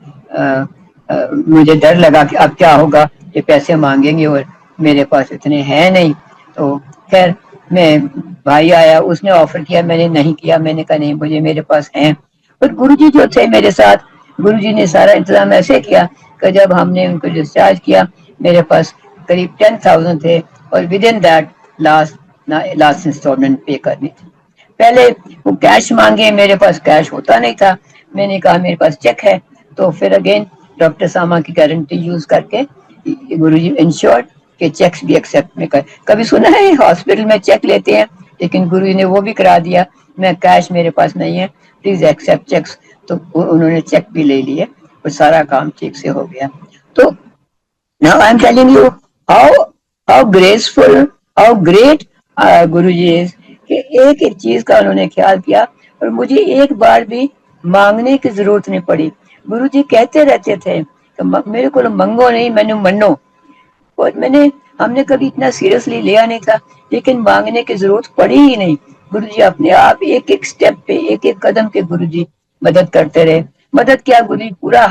B: मुझे डर लगा कि अब क्या होगा, ये पैसे मांगेंगे और मेरे पास इतने हैं नहीं। तो खैर मैं, भाई आया, उसने ऑफर किया, मैंने नहीं किया, मैंने कहा नहीं, मुझे मेरे पास हैं। पर गुरुजी जो थे मेरे साथ, गुरुजी ने सारा इंतजाम ऐसे किया कि जब हमने उनको डिस्चार्ज किया, मेरे पास करीब 10,000 थे और within that last instalment pay करनी थी। पहले वो कैश मांगे, मेरे पास कैश होता नहीं था, मैंने कहा मेरे पास चेक है। तो फिर अगेन डॉक्टर सामा की गारंटी यूज करके गुरुजी इंश्योर्ड कि चेक्स भी एक्सेप्ट में कर। कभी सुना है हॉस्पिटल में चेक लेते हैं, लेकिन गुरुजी ने वो भी करा दिया, मैं कैश मेरे पास नहीं है, प्लीज एक्सेप्ट चेक्स। तो उन्होंने चेक भी ले लिए और सारा काम ठीक से हो गया। तो now I am telling you how how graceful, how great Guruji is, कि एक एक चीज का उन्होंने ख्याल किया और मुझे एक बार भी मांगने की जरूरत नहीं पड़ी। गुरुजी कहते रहते थे कि मेरे को मंगो नहीं, मैंने मनो। और हमने कभी इतना सीरियसली लिया नहीं था, लेकिन मांगने की जरूरत पड़ी ही नहीं। गुरुजी अपने आप एक एक स्टेप पे, एक एक कदम के गुरुजी मदद करते रहे। मदद क्या, गुरुजी पूरा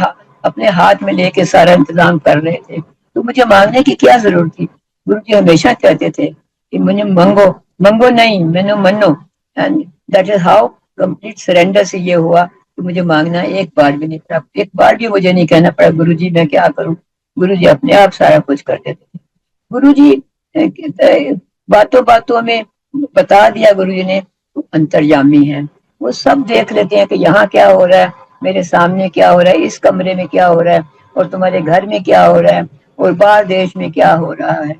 B: अपने हाथ में लेके सारा इंतजाम कर रहे थे, तो मुझे मांगने की क्या जरूरत थी। गुरुजी हमेशा कहते थे कि मुझे मंगो, मंगो नहीं, मैंने मनो। And that is how complete surrender से ये हुआ कि मुझे मांगना एक बार भी नहीं पड़ा, एक बार भी मुझे नहीं कहना पड़ा गुरुजी मैं क्या करूं। गुरुजी अपने आप सारा कुछ कर देते थे। गुरुजी बातों बातों में बता दिया गुरुजी ने, वो अंतर्यामी है, वो सब देख लेते हैं कि यहाँ क्या हो रहा है, मेरे सामने क्या हो रहा है, इस कमरे में क्या हो रहा है, और तुम्हारे घर में क्या हो रहा है, और बाहर देश में क्या हो रहा है।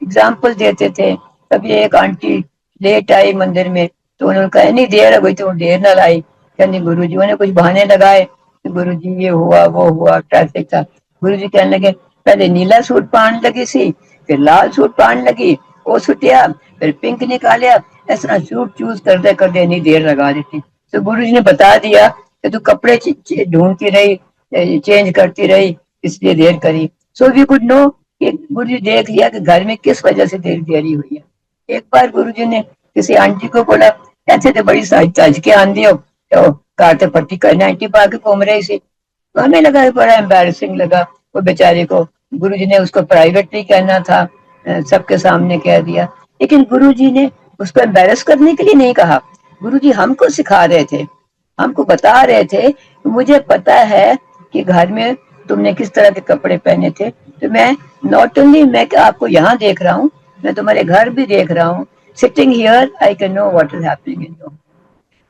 B: एग्जाम्पल देते थे। कभी एक आंटी लेट आई मंदिर में, तो उन्होंने कहा नहीं देर हो गई, तो देर ना लाई, कहने गुरुजी ने कुछ बहाने लगाए, गुरुजी ये हुआ वो हुआ, ट्रैफिक था। गुरुजी कहने लगे पहले नीला सूट पहन लगी सी, फिर लाल सूट पहन लगी, वो सुटिया, फिर पिंक निकालिया, इस तरह सूट चूज कर दे नहीं देर लगा देती। तो गुरुजी ने बता दिया कि तू कपड़े ढूंढती रही, चेंज करती रही, इसलिए देर करी। सो वी कुड नो कि गुरुजी देख लिया कि घर में किस वजह से देरी हुई है। एक बार गुरुजी ने किसी आंटी को बोला, ऐसे तो बड़ी सज के आंधी हो, तो कार तो पट्टी करना आंटी पा के घूम रही सी। तो हमें लगा बड़ा एम्बेरसिंग लगा वो बेचारे को। गुरुजी ने उसको प्राइवेटली कहना था, सबके सामने कह दिया, लेकिन गुरुजी ने उसको एम्बेरस करने के लिए नहीं कहा। गुरुजी हमको सिखा रहे थे, हमको बता रहे थे, मुझे पता है कि घर में तुमने किस तरह के कपड़े पहने थे, तो मैं नॉट ओनली मैं आपको यहाँ देख रहा हूँ, मैं तुम्हारे घर भी देख रहा हूँ। Sitting here I can know what is happening in your.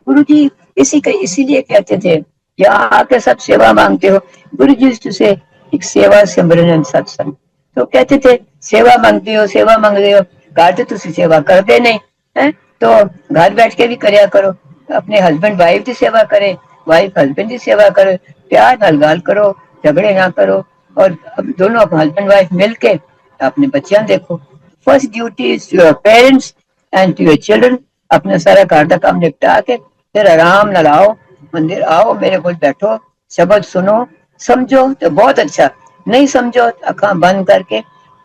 B: गुरु जी इसीलिए कहते थे, यहाँ आकर सब सेवा मांगते हो। गुरु जी से एक सेवा सिमरन सत्संग, तो कहते थे सेवा मांगते हो, सेवा मांग रहे हो, घर तो तुम सेवा कर दे नहीं है, तो घर बैठ के भी करया करो। अपने हस्बैंड वाइफ की सेवा करे, वाइफ हस्बैंड की सेवा करे, प्यार नाल गाल करो, झगड़े ना करो, और अब दोनों हस्बैंड वाइफ मिलके अपने बच्चियां देखो। First duty is to your parents and to your children. अपना सारा घर का काम निपटा के फिर आराम न लाओ, मंदिर आओ, मेरे को बैठो, शब्द सुनो, समझो तो बहुत अच्छा, नहीं समझो तो अखा बंद करके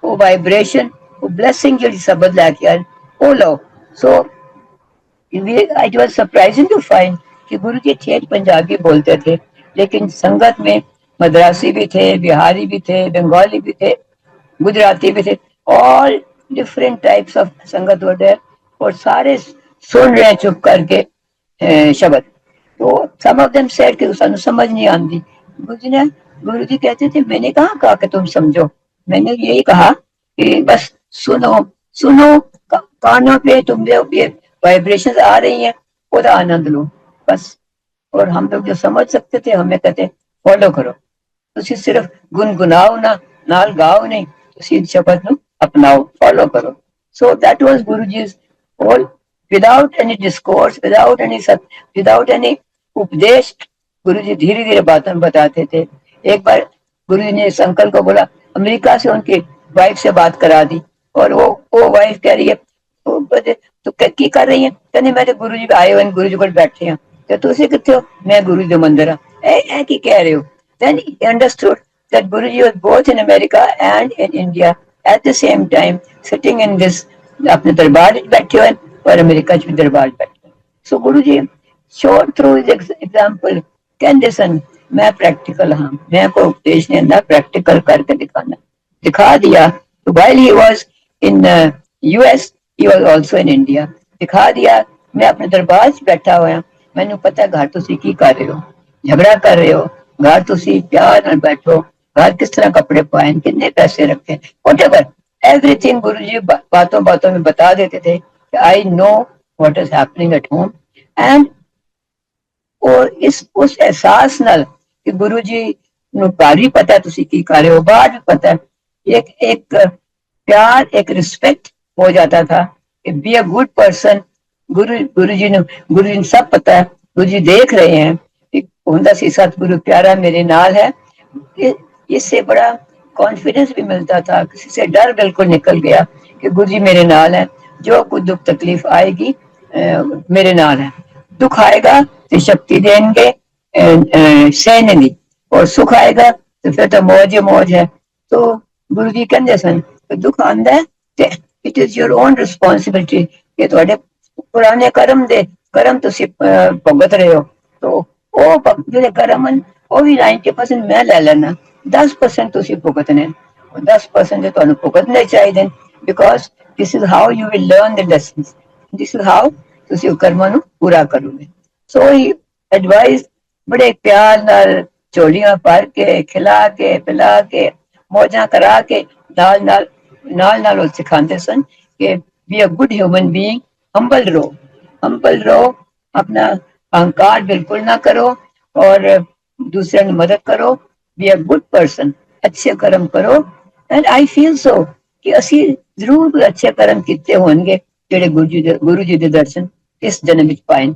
B: वो वाइब्रेशन, वो ब्लेसिंग जो शब्द लैके आए वो लो। So it was surprising to find कि गुरु जी ठेठ पंजाबी बोलते थे, लेकिन संगत में मद्रासी भी थे, बिहारी भी थे, बंगाली भी थे, गुजराती भी थे, ऑल डिफरेंट टाइप्स ऑफ संगत होते हैं, और सारे सुन रहे चुप करके शब्द। तो सम ऑफ देम सेड कि सानू समझ नहीं आती। गुरु जी कहते थे मैंने कहा कि तुम समझो, मैंने यही कहा कि बस सुनो, सुनो, कानों पे तुम ये वाइब्रेशंस आ रही हैं, उसका आनंद लो बस। और हम लोग जो समझ सकते थे हमें कहते फॉलो करो, ਤੁਸੀਂ सिर्फ गुनगुनाओ ना, नाल गाओ नहीं, ਤੁਸੀਂ शब्द ਨੂੰ अपनाओ, फॉलो करो। So that was Guruji's whole, without any discourse, without any उपदेश। गुरु जी धीरे धीरे बातें बताते थे। एक बार गुरु जी ने इस अंकल को बोला, अमेरिका से उनकी वाइफ से बात करा दी, और वो वाइफ कह रही है तो की कर रही है, कहने मैं तो गुरु जी आए हुए गुरु जी को बैठे हैं, तो तुसी किथे हो, मैं गुरु जी मंदिर हाँ, की कह रहे हो। Then he understood that Guruji was both in America and in India at the same time, sitting in this अपने दरबार बैठे हुए और अमेरिका में दरबार बैठे। So Guruji showed through his example, can listen, मैं प्रैक्टिकल हाँ, मैं को उपदेश नहीं आंदा, प्रैक्टिकल करके दिखाना, दिखा दिया। तो while he was in US, he was also in India, दिखा दिया। मैं अपने दरबार च बैठा होया, मैनू पता घर तुसी की कर रहे हो, झगड़ा कर रहे हो, घर तुसी प्यार नाल बैठो, घर किस तरह कपड़े पाए, कितने पैसे रखे, whatever, everything गुरु जी बातों बातों में बता देते थे। I know what is happening at home. And और इस उस एहसास नाल कि गुरु जी ਨੂੰ ਘਰ ਵੀ ਪਤਾ ਤੁਸੀਂ ਕੀ ਕਰ ਰਹੇ हो, बाहर भी पता है, एक एक प्यार, एक रिस्पेक्ट हो जाता था कि बी अ गुड पर्सन। गुरु जी ने सब पता है, गुरु जी देख रहे हैं कि हुंदा सी सतगुरु प्यारा मेरे नाल है। इससे बड़ा कॉन्फिडेंस भी मिलता था, किसी से डर बिल्कुल निकल गया कि गुरु जी मेरे नाल है, जो कुछ दुख तकलीफ आएगी मेरे नाल है, दुख आएगा तो शक्ति देंगे सहने की, और सुख आएगा तो फिर तो मौज ही मौज है। तो गुरु जी कहते सन दुख आंदा है ते it is your own responsibility कि ਤੁਹਾਡੇ ਪੁਰਾਣੇ ਕਰਮ ਦੇ ਕਰਮ ਤੁਸੀਂ ਭੁਗਤ ਰਹੇ ਹੋ। तो ਉਹ ਜਿਹੜੇ ਕਰਮ ਹਨ ਉਹ ਵੀ 90% ਮੈਂ ਲੈ ਲੈਣਾ, 10% ਤੁਸੀਂ ਭੁਗਤਨੇ, 10% ਦੇ ਤੁਹਾਨੂੰ ਭੁਗਤਨੇ ਚਾਹੀਦੇ, because this is how you will learn the lessons, this is how ਤੁਸੀਂ ਉਹ ਕਰਮਾਂ ਨੂੰ ਪੂਰਾ ਕਰੋਗੇ। ਸੋ ਹੀ ਐਡਵਾਈਸ बड़े प्यार नाल झोलियां भर के खिला के पिला के मौजा करा के नाल नाल नाल नाल सिखाते सन कि be a good human being, humble रहो, अपना अहंकार बिल्कुल ना करो और दूसरे की मदद करो, बी अ गुड पर्सन, अच्छे कर्म करो। एंड आई फील सो कि असी जरूर कोई अच्छे कर्म किए होंगे जेडे गुरु जी दे दर्शन इस जन्म विच पाए।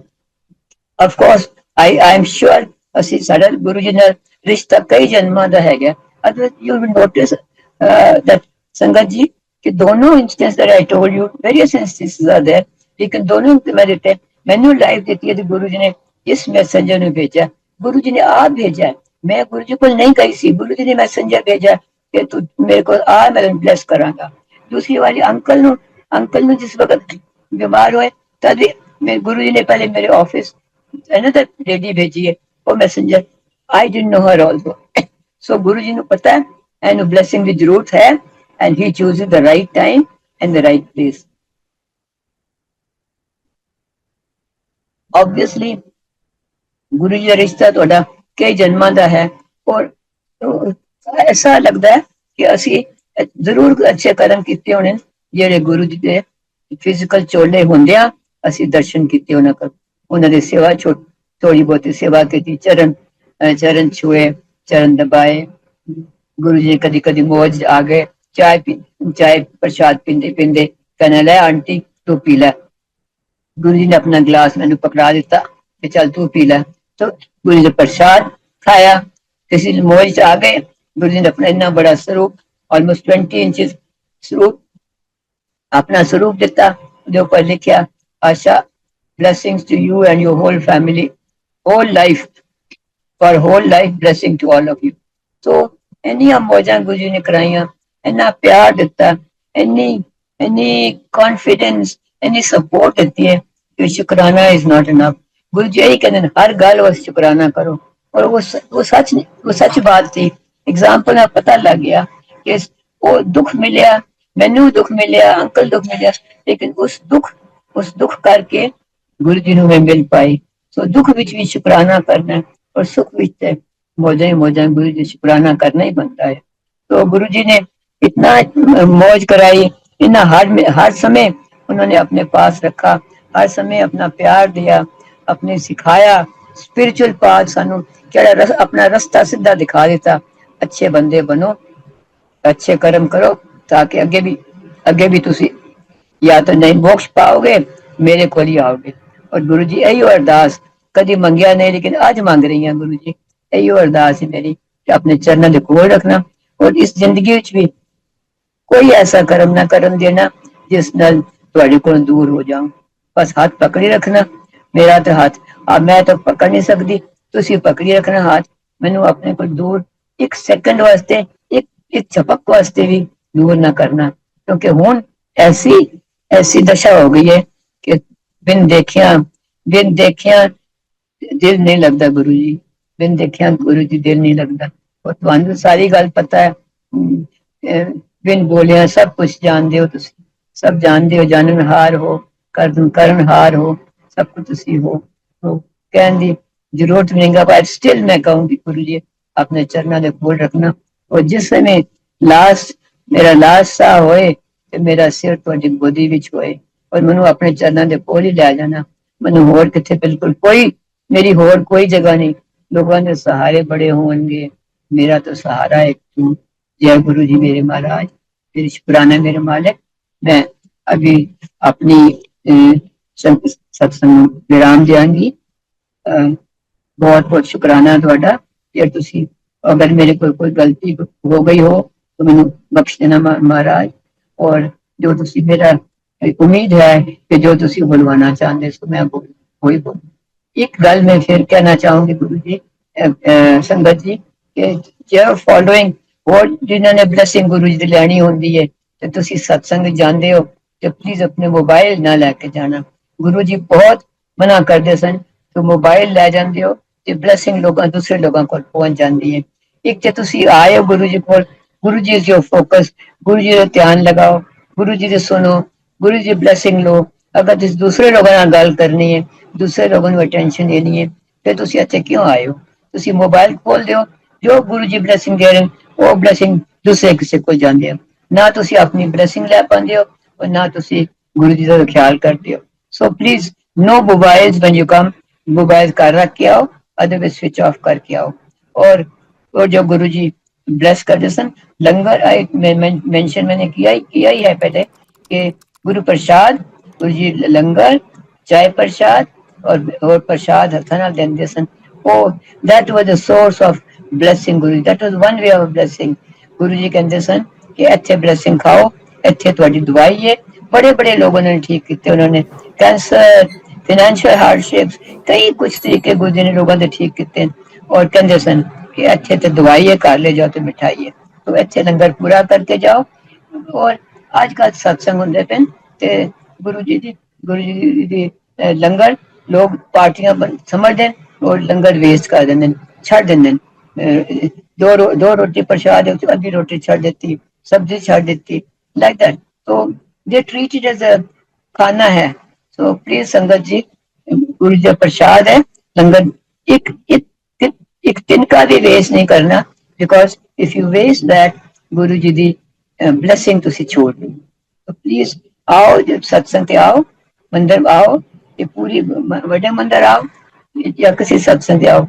B: Of course I am sure ਅਸੀਂ ਸਾਡਾ ਗੁਰੂ ਜੀ ਨਾਲ ਰਿਸ਼ਤਾ ਕਈ ਜਨਮਾਂ ਦਾ ਹੈਗਾ। Other you will notice that ਸੰਗਤ ਜੀ ਕਿ ਦੋਨੋਂ instance that I told you, various instances are there, ਲੇਕਿਨ ਦੋਨੋਂ ਮੈਂ ਦਿੱਤੇ, ਮੈਨੂੰ ਲਾਈਫ ਦਿੱਤੀ ਹੈ ਗੁਰੂ ਜੀ ਨੇ ਇਸ ਮੈਸੇਂਜਰ ਨੂੰ ਭੇਜਿਆ, ਗੁਰੂ ਜੀ ਨੇ ਆਪ ਭੇਜਿਆ, ਮੈਂ ਗੁਰੂ ਜੀ ਕੋਲ ਨਹੀਂ ਗਈ ਸੀ, ਗੁਰੂ ਜੀ ਨੇ ਮੈਸੇਂਜਰ ਭੇਜਿਆ ਕਿ ਤੂੰ ਮੇਰੇ ਕੋਲ ਆ, ਮੈਂ ਤੈਨੂੰ ਬਲੈਸ ਕਰਾਂਗਾ। दूसरी वाली अंकल ਨੂੰ जिस वक्त बीमार हुए तब भी गुरु जी ने पहले मेरे ऑफिस another lady भेजी है, वो messenger, I didn't know her also. So Guru ji ਨੂੰ ਪਤਾ ਹੈ ਇਹਨੂੰ ਬਲੇਸਿੰਗ ਦੀ ਜ਼ਰੂਰਤ ਹੈ, and he chooses the right time and the right place. obviously गुरु जी ਦਾ ਰਿਸ਼ਤਾ ਤੁਹਾਡਾ ਕਈ ਜਨਮਾਂ ਦਾ ਹੈ, ਔਰ ਐਸਾ ਲੱਗਦਾ ਹੈ ਕਿ ਅਸੀਂ ਜ਼ਰੂਰ ਅੱਛੇ ਕਰਮ ਕੀਤੇ ਹੋਣੇ ਜਿਹੜੇ ਗੁਰੂ ਜੀ ਦੇ ਫਿਜ਼ੀਕਲ ਚੋਲੇ ਹੁੰਦਿਆਂ ਅਸੀਂ ਦਰਸ਼ਨ ਕੀਤੇ ਉਹਨਾਂ ਦੀ ਸੇਵਾ थोड़ी बहुत सेवा की, चरण छुए, चरण दबाए, गुरु जी कदी कदी मौज आ गए, चाय प्रसाद पींदे पींदे कहने ले आंटी तू पी ले, गुरु जी ने अपना गिलास मैंने पकड़ा दिता कि चल तू पी ले, तो गुरु जी ने प्रसाद खाया, किसी मौज आ गए, गुरु जी ने अपना इतना बड़ा स्वरूप ऑलमोस्ट 20 इंचेस स्वरूप अपना स्वरूप दिता, जो ऊपर लिखा आशा blessings to you and your whole family, whole life, for whole life blessing to all of you। so ਇੰਨੀਆਂ ਮੌਜਾਂ ਗੁਰੂ ਜੀ ਨੇ ਕਰਾਈਆਂ, ਇੰਨਾ ਪਿਆਰ ਦਿੱਤਾ, ਇੰਨੀ ਕੌਨਫੀਡੈਂਸ, ਇੰਨੀ ਸਪੋਰਟ ਦਿੱਤੀ ਹੈ ਕਿ ਸ਼ੁਕਰਾਨਾ is not enough. Guru ji ਇਹੀ ਕਹਿੰਦੇ ਨੇ ਹਰ ਗੱਲ ਵਾਸਤੇ ਸ਼ੁਕਰਾਨਾ ਕਰੋ, और वो सच बात थी। एग्जाम्पल में पता लग गया कि वो दुख मिलिया, मैनू दुख मिलिया, अंकल दुख मिलिया, लेकिन उस दुख करके गुरु जी ਨੂੰ मैं मिल पाई। सो दुख विच भी शुकराना करना और सुख विच मौजा ही मौजा, गुरु जी शुकराना करना ही बनता है। तो गुरु जी ने इतना मौज कराई, इतना हर समय उन्होंने अपने पास रखा, हर समय अपना प्यार दिया, अपने सिखाया स्पिरिचुअल पाथ, सानू अपना रास्ता सीधा दिखा देता, अच्छे बंदे बनो, अच्छे कर्म करो, ताकि अगे भी तुसी या तो नहीं मोक्ष पाओगे, मेरे को ही आओगे। और गुरु जी यही अरदास कभी मंगिया नहीं, लेकिन आज मांग रही है गुरु जी, यही अरदास है मेरी कि अपने चरणों के कोल रखना, और इस जिंदगी भी कोई ऐसा कर्म ना करन देना जिस नाल तुहाडे कोल दूर हो जाऊं। बस हाथ पकड़ी रखना, मेरा तो हाथ मैं तो पकड़ नहीं सकती, तुसी पकड़ी रखना हाथ, मैनू अपने को दूर एक सेकंड वास्ते, एक झपक वास्ते भी दूर ना करना, क्योंकि हुण ऐसी दशा हो गई है कि बिन देखिया दिल नहीं लगता गुरु जी। बिन देखिया गुरु जी दिल नहीं लगता। और तुहानू सारी गल पता है, बिन बोलिया सब कुछ जानते हो तुसी, सब जानते हो, जाननहार हो, करनहार हो, सब कुछ तुसी हो। तो कहने की जरूरत नहीं है, पर स्टिल मैं कहूंगी गुरु जी अपने चरणों के कोल रखना। और जिस समय लास्ट मेरा लास्ट सा होए ते मेरा सिर तुहाडी गोदी विच होए और मैनू अपने चरणों के कोल ही लै जाना। मैनू होर किथे बिल्कुल कोई मेरी होर कोई जगह नहीं। लोगों के सहारे बड़े होंगे, मेरा तो सहारा एक तू। जय गुरु जी मेरे महाराज, मेरे शुक्राना मेरे मालिक। मैं अभी अपनी सत्संग विराम देंगी। बहुत बहुत शुक्राना थोड़ा, जे तुसी अगर मेरे कोई गलती हो गई हो तो मैनू बख्श देना महाराज। और जो तुसी मेरा उम्मीद है कि जो तुसी बुलवाना चाहते सो मैं वही बोल। एक गल मैं फिर कहना चाहूंगी गुरु जी, संगत जी, कि जो फॉलोइंग और जिन्होंने ब्लेसिंग गुरु जी लैनी होंगी है तो तुसी सत्संग जाते हो तो प्लीज अपने मोबाइल ना लैके जाना। गुरु जी बहुत मना करते सन, तो मोबाइल लै जाते हो तो ब्लेसिंग लोगों दूसरे लोगों को पहुंच जाती है। एक तो तुसी आए हो गुरु जी को, गुरु जी जो फोकस, गुरु जी का ध्यान लगाओ, गुरु जी से सुनो, गुरु जी ब्लेसिंग लो। अगर तुम दूसरे लोगों नाल गल करनी है, दूसरे लोगों को अटेंशन देनी है, फिर तुसी इत्थे क्यों आए हो? तुसी मोबाइल खोल दो, जो गुरु जी ब्लेसिंग दे रहे हैं वो ब्लेसिंग दूसरे किसी को जाते हो। ना तुसी अपनी ब्लेसिंग लै पाते हो और ना तुसी गुरु जी का ख्याल करते हो। So please no mobiles when you come, mobile घर रख के आओ, अदरवाइज स्विच ऑफ करके आओ। और जो गुरु जी ब्लेस करते सन, लंगर मेंशन मैंने किया ही है पहले कि गुरु प्रसाद, गुरु जी लंगर, चाय प्रसाद और प्रसाद हथा नाल देंदे सन। Oh, that was the source of blessing Guru ji, that was one way of blessing। गुरु जी कहते सन कि इत्थे ब्लेसिंग खाओ, इत्थे तुहाडी दवाई है। बड़े बड़े लोगों ने ठीक किए, उन्होंने कैंसर, फाइनेंशियल हार्डशिप्स, कई कुछ तरीके गुरु जी ने लोगों के ठीक किए। और कहते सन कि इत्थे तो दवाई है, घर ले जाओ तो मिठाई है, तो इत्थे लंगर पूरा करके जाओ। और अजकल सत्संग होंदे पे ते गुरु जी दी लंगर लोग पार्टियां समझते हैं और लंगर वेस्ट कर देंगे, छड़ देंगे। दो रोटी प्रसाद अद्धी रोटी छड़ देती, सब्जी छड़ देती, लाइक दैट। तो they treat it as a खाना है। सो प्लीज संगत जी, गुरु जी प्रसाद है, लंगर एक एक एक तिनका भी वेस्ट नहीं करना, because if you waste that Guru ji the blessing तुसी छोड़ दी। तो प्लीज आओ, जब सत्संग ते आओ, मंदिर आओ, ये पूरी बड़े मंदिर आओ या किसी सत्संग ते आओ,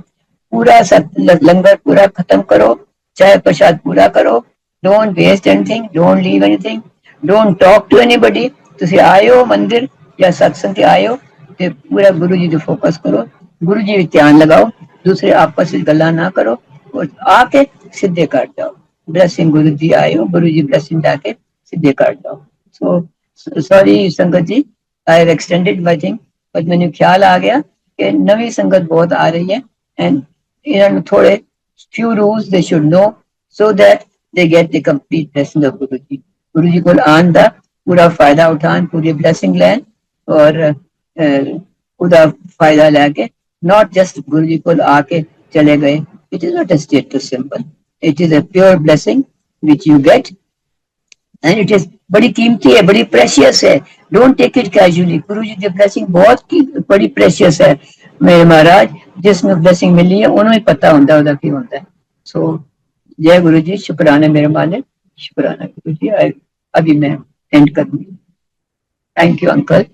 B: पूरा लंगर पूरा खत्म करो, चाहे प्रसाद पूरा करो। Don't waste anything, don't leave anything, don't talk to anybody. तुसी आए हो मंदिर या सत्संग ते आए हो ते पूरा गुरु जी ते फोकस करो, गुरु जी ध्यान लगाओ, दूसरे आपस में गल्ला ना करो और आके सीधे कर जाओ। ब्लेसिंग गुरु जी आए हो, गुरु जी ब्लेसिंग जाके सीधे कर जाओ। So sorry Sangat ji, I have extended my thing, but मैंने ख्याल आ गया कि नवी संगत बहुत आ रही है एंड इन्होंने थोड़े few rules they should know so that they get the complete blessing of Guru Ji। गुरु जी को आन दा पूरा फायदा उठान, पूरी ब्लेसिंग लैन और पूरा फायदा लैके, नॉट जस्ट गुरु जी को आके चले गए। It is not a status symbol, it is a pure blessing which you get and it is बड़ी कीमती है, बड़ी प्रेशियस है। Don't take it casually. Guru ji की ब्लेसिंग बहुत बड़ी प्रेशियस है मेरे महाराज, जिसमें ब्लेसिंग मिली है उन्हें पता होता है की होता है। सो जय गुरु जी, शुक्राना मेरे मालिक, शुक्राना गुरु जी। अभी मैं एंड करूंगी। Thank you uncle.